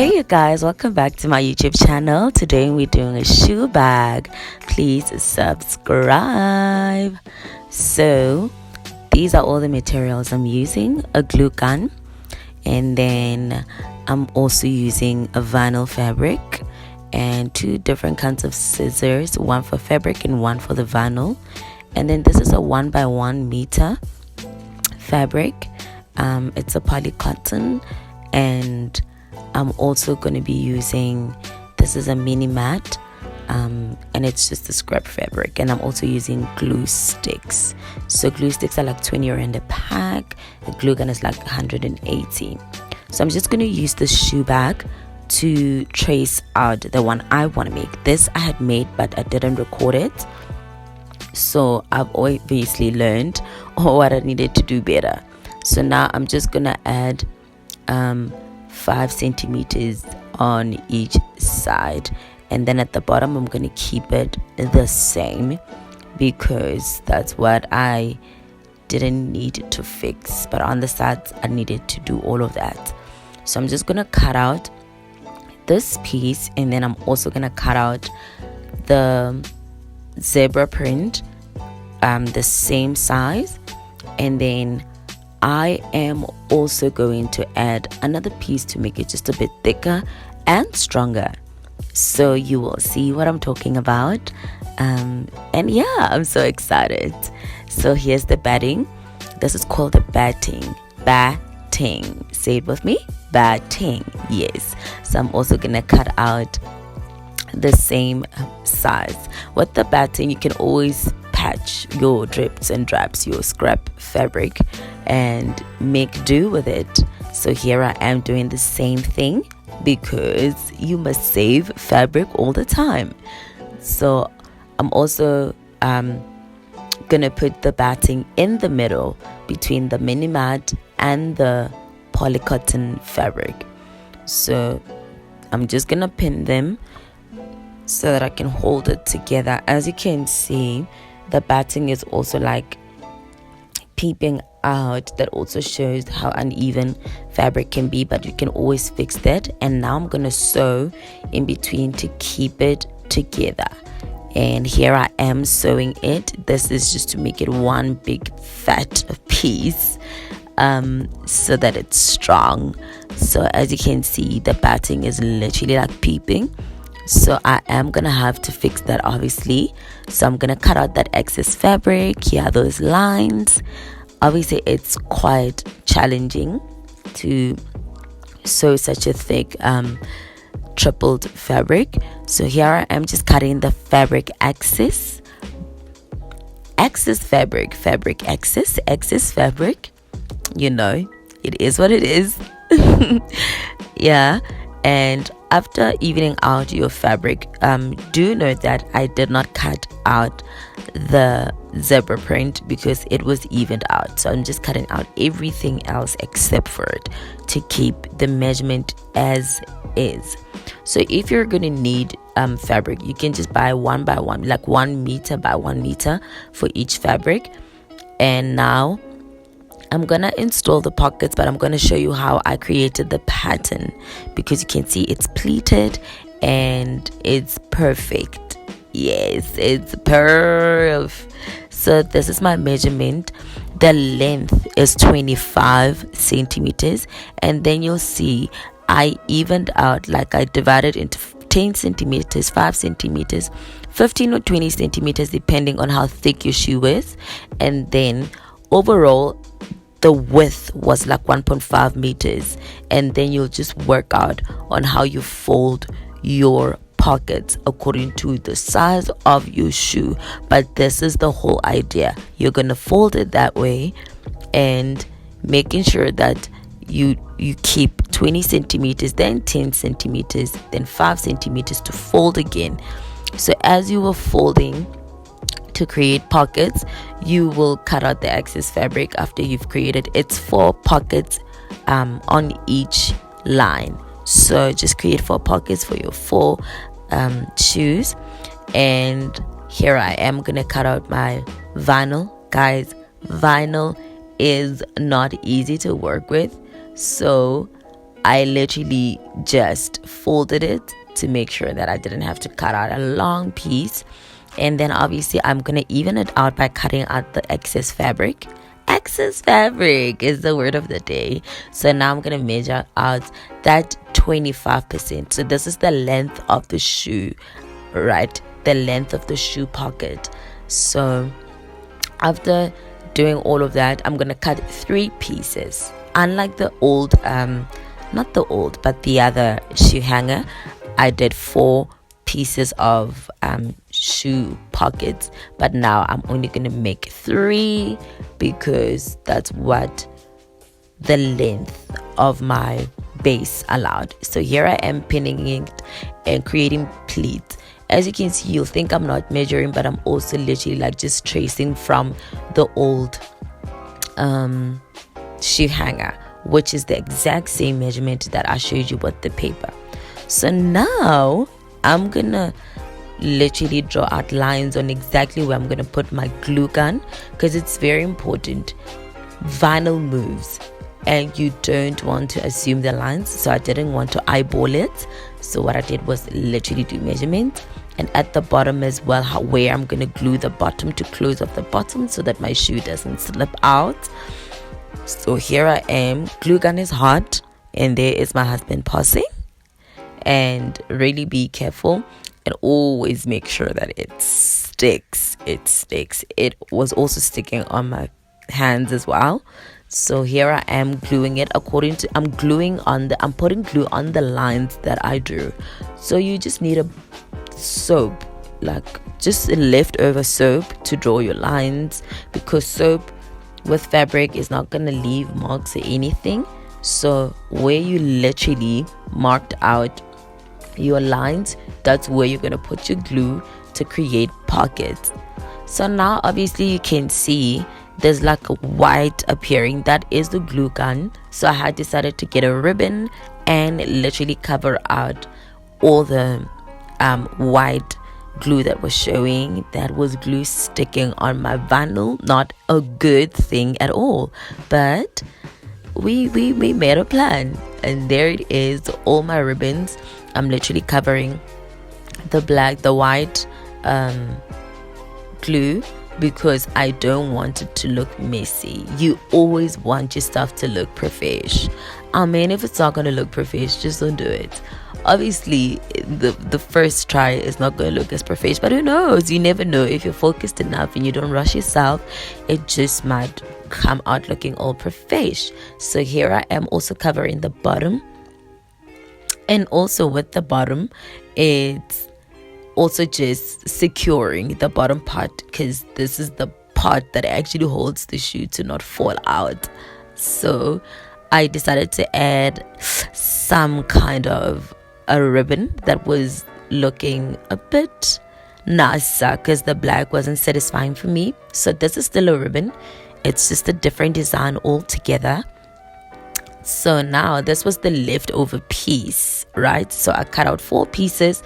Hey you guys, welcome back to my YouTube channel. Today we're doing a shoe bag. Please subscribe. So these are all the materials I'm using: a glue gun, and then I'm also using a vinyl fabric and two different kinds of scissors, one for fabric and one for the vinyl. And then this is a 1x1 meter fabric. It's a poly cotton, and I'm also going to be using, this is a mini mat, and it's just a scrap fabric. And I'm also using glue sticks. So glue sticks are like 20 rand a pack. The glue gun is like 180. So I'm just going to use this shoe bag to trace out the one I want to make. This I had made, but I didn't record it. So I've obviously learned what I needed to do better. So now I'm just going to add 5 centimeters on each side, and then at the bottom I'm going to keep it the same because that's what I didn't need to fix, but on the sides I needed to do all of that. So I'm just going to cut out this piece, and then I'm also going to cut out the zebra print the same size, and then I am also going to add another piece to make it just a bit thicker and stronger. So you will see what I'm talking about. And yeah, I'm so excited. So here's the batting. This is called the batting. Batting. Say it with me. Batting. Yes. So I'm also going to cut out the same size. With the batting, you can always patch your drips and drabs, your scrap fabric, and make do with it. So here I am doing the same thing because you must save fabric all the time. So I'm also gonna put the batting in the middle between the mini mat and the polycotton fabric. So I'm just gonna pin them so that I can hold it together. As you can see, the batting is also like peeping out. That also shows how uneven fabric can be, but you can always fix that. And now I'm gonna sew in between to keep it together. And here I am sewing it. This is just to make it one big fat piece, so that it's strong. So as you can see, the batting is literally like peeping. So I am gonna have to fix that, obviously. So I'm gonna cut out that excess fabric. Here are those lines. Obviously it's quite challenging to sew such a thick tripled fabric. So here I am just cutting the fabric excess fabric fabric. You know, it is what it is. Yeah. And after evening out your fabric, do note that I did not cut out the zebra print because it was evened out. So I'm just cutting out everything else except for it to keep the measurement as is. So if you're going to need fabric, you can just buy 1x1, like 1 meter by 1 meter for each fabric. And now I'm gonna install the pockets, but I'm gonna show you how I created the pattern because you can see it's pleated and it's perfect. Yes, it's perfect. So this is my measurement. The length is 25 centimeters, and then you'll see I evened out, like I divided into 10 centimeters, 5 centimeters, 15 or 20 centimeters depending on how thick your shoe is. And then overall the width was like 1.5 meters, and then you'll just work out on how you fold your pockets according to the size of your shoe. But this is the whole idea. You're gonna fold it that way, and making sure that you keep 20 centimeters, then 10 centimeters, then 5 centimeters to fold again. So as you were folding to create pockets, you will cut out the excess fabric after you've created. It's 4 pockets on each line. So just create 4 pockets for your 4 shoes. And here I am gonna cut out my vinyl. Guys, vinyl is not easy to work with, so I literally just folded it to make sure that I didn't have to cut out a long piece. And then obviously I'm gonna even it out by cutting out the excess fabric. Excess fabric is the word of the day. So now I'm gonna measure out that 25%. So this is the length of the shoe, right? The length of the shoe pocket. So after doing all of that, I'm gonna cut 3 pieces. Unlike the old not the old but the other shoe hanger, I did 4 pieces of shoe pockets, but now I'm only gonna make 3 because that's what the length of my base allowed. So here I am pinning it and creating pleats. As you can see, you'll think I'm not measuring, but I'm also literally like just tracing from the old shoe hanger, which is the exact same measurement that I showed you with the paper. So now I'm gonna literally draw out lines on exactly where I'm gonna put my glue gun, because it's very important. Vinyl moves and you don't want to assume the lines, so I didn't want to eyeball it. So what I did was literally do measurements, and at the bottom as well, where I'm gonna glue the bottom to close off the bottom so that my shoe doesn't slip out. So here I am, glue gun is hot, and there is my husband pausing. And really be careful and always make sure that it sticks. It was also sticking on my hands as well. So here I am gluing it I'm putting glue on the lines that I drew. So you just need a soap, like just a leftover soap to draw your lines, because soap with fabric is not gonna leave marks or anything. So where you literally marked out your lines, that's where you're gonna put your glue to create pockets. So now obviously you can see there's like a white appearing, that is the glue gun. So I had decided to get a ribbon and literally cover out all the white glue that was showing. That was glue sticking on my vinyl. Not a good thing at all, but we made a plan, and there it is, all my ribbons. I'm literally covering the white glue because I don't want it to look messy. You always want your stuff to look profesh. I mean, if it's not going to look profesh, just don't do it. Obviously, the first try is not going to look as profesh, but who knows? You never know. If you're focused enough and you don't rush yourself, it just might come out looking all profesh. So here I am also covering the bottom, and also with the bottom, it's also just securing the bottom part, because this is the part that actually holds the shoe to not fall out. So I decided to add some kind of a ribbon that was looking a bit nicer, because the black wasn't satisfying for me. So this is still a ribbon, it's just a different design altogether. So now this was the leftover piece, right? So I cut out 4 pieces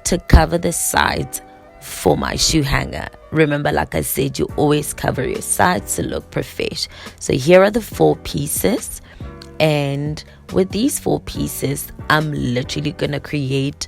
to cover the sides for my shoe hanger. Remember, like I said, you always cover your sides to look profesh. So here are the 4 pieces, and with these 4 pieces, I'm literally gonna create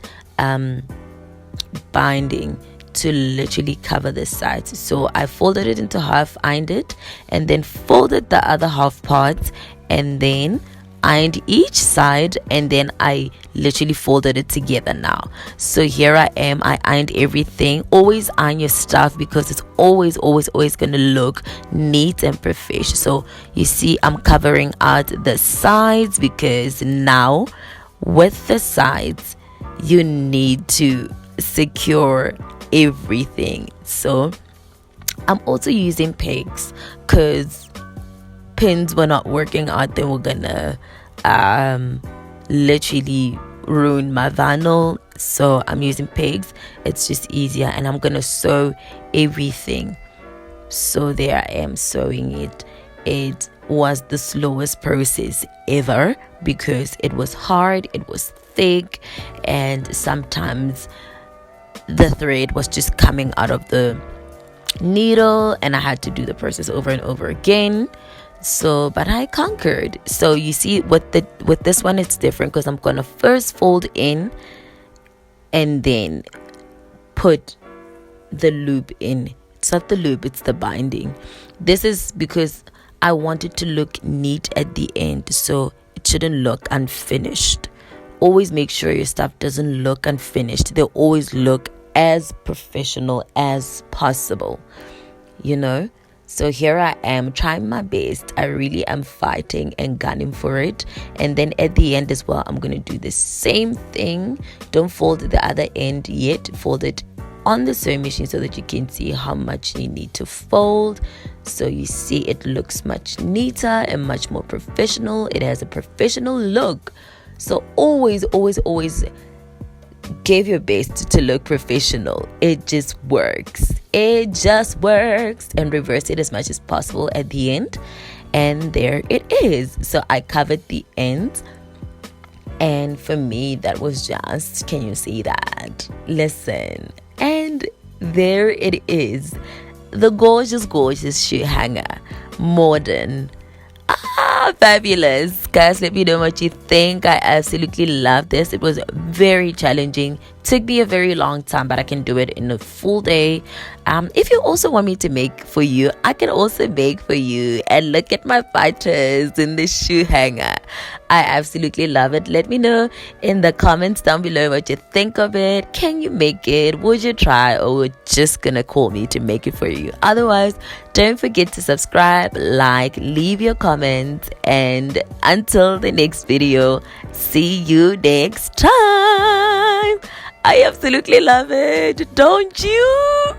binding to literally cover the sides. So I folded it into half, ironed it, and then folded the other half parts, and then ironed each side, and then I literally folded it together now. So here I am, I ironed everything. Always iron your stuff, because it's always gonna look neat and profesh. So you see I'm covering out the sides, because now with the sides you need to secure everything. So I'm also using pegs, because pins were not working out. They were gonna literally ruin my vinyl, so I'm using pegs. It's just easier, and I'm gonna sew everything. So there I am sewing it. It was the slowest process ever, because it was hard, it was thick, and sometimes the thread was just coming out of the needle, and I had to do the process over and over again. So but I conquered. So you see with this one it's different because I'm gonna first fold in and then put the loop in. It's not the loop, it's the binding. This is because I want it to look neat at the end, so it shouldn't look unfinished. Always make sure your stuff doesn't look unfinished. They always look as professional as possible, you know. So here I am trying my best. I really am fighting and gunning for it. And then at the end as well, I'm going to do the same thing. Don't fold the other end yet. Fold it on the sewing machine so that you can see how much you need to fold. So you see it looks much neater and much more professional. It has a professional look. So always give your best to look professional. It just works. And reverse it as much as possible at the end. And there it is. So I covered the ends. And for me, that was just, can you see that? Listen. And there it is. The gorgeous shoe hanger. Modern. Fabulous. Guys, let me know what you think. I absolutely love this. It was very challenging. Took me a very long time, but I can do it in a full day. If you also want me to make for you, I can also make for you. And look at my fighters in the shoe hanger. I absolutely love it. Let me know in the comments down below what you think of it. Can you make it? Would you try, or would just gonna call me to make it for you? Otherwise, don't forget to subscribe, like, leave your comments, and until the next video, see you next time. I absolutely love it, don't you?